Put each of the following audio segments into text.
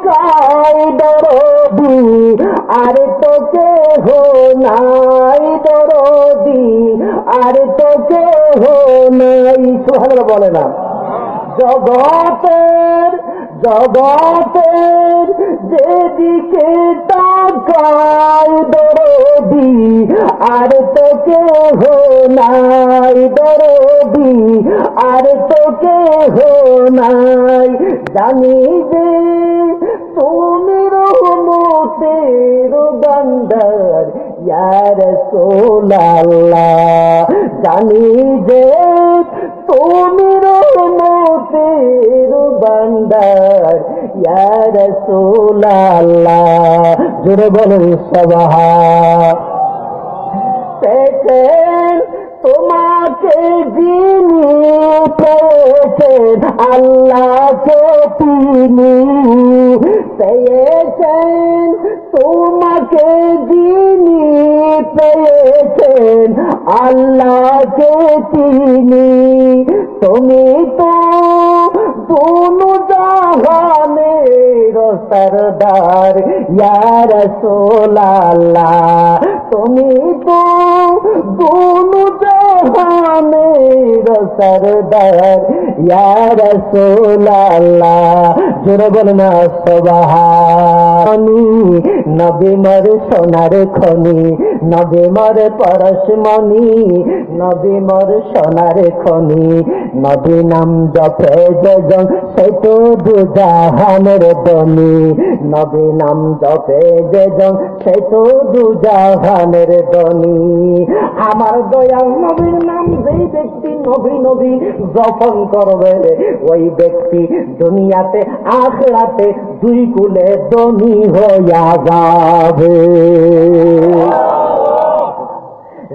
তাকাই দরদি আর তো কেহ নাই, দরদি আর তো কেহ নাই। সুবহানাল্লাহ বলে না। জগতের জগতের যেদিকে তাকাই দরদি আর তো কেহ নাই, দরদি আর তো কেহ নাই। জানি যে তুমি রহমতের বান্দার ইয়া রাসূলুল্লাহ, জানি যে তুমি রহমতের বান্দার ইয়া রাসূলুল্লাহ। জোরে বলুন সুবহান। পেয়েছেন তোমাকে যিনি, পেয়েছেন আল্লাহকে তিনি, পেয়েছেন তোমাকে যিনি, পেয়েছেন আল্লাহকে তিনি। তুমি তো দুনো জাহানের সরদার ইয়া রাসূলুল্লাহ, তুমি তো দুনো জাহানের সরদার ইয়া রাসূলুল্লাহ। জোরে বলুন না সুবহান। নবী মোর সোনার খনি, নবী মোর পরশমণি, নবী মোর সোনার খনি। নবী নাম জপে যেজন সে তো দুজাহানের ধনী, নবী নাম জপে যেজন সে তো দুজাহানের ধনী। আমার দয়াল নবীর নাম যেই ব্যক্তি নবী নবী জপন করবে, ওই ব্যক্তি দুনিয়াতে আখিরাতে দুই কুলে ধনী হইয়া যাবে।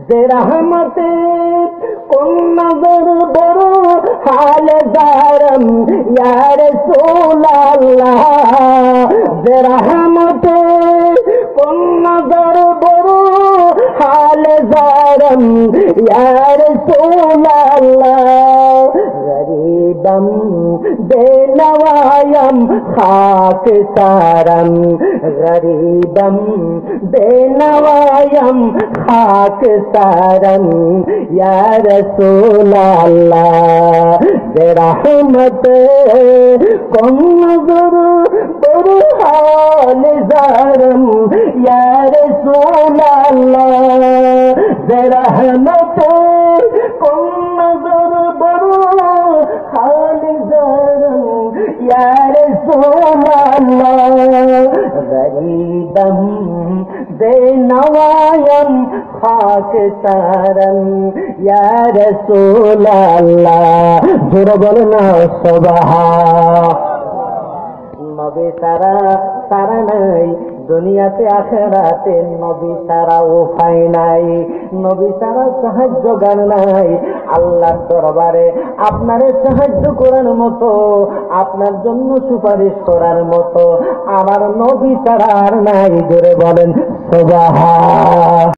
যে রহমতে কোন নজর বড় হাল জারম ইয়া রাসূলুল্লাহ, যে রহমতে কোন নজর বড় হাল জারম ইয়া রাসূলুল্লাহ। গরিবম বেনওয়ায়ম খাক সারম, গরিবম বেনওয়ায়ম খাক সারম ইয়া রাসূলুল্লাহ। যে রহমত কোন নজর বড় হাল জারম ইয়া রাসূলুল্লাহ, যে রহমত কোন নজর বড় হাল জারম ইয়া রাসূলুল্লাহ। গরিবম বেনওয়ায়ম খাক সারম ইয়া রাসূলুল্লাহ। জোরে বলো না সুবহান। নবী তারা তারা নাই দুনিয়াতে আখিরাতে, নবী তারা উপায় নাই, নবী তারা সাহায্যকার নাই। আল্লাহর দরবারে আপনারে সাহায্য করার মতো, আপনার জন্য সুপারিশ করার মতো আমার নবী তারা আর নাই। জোরে বলেন সুবহান।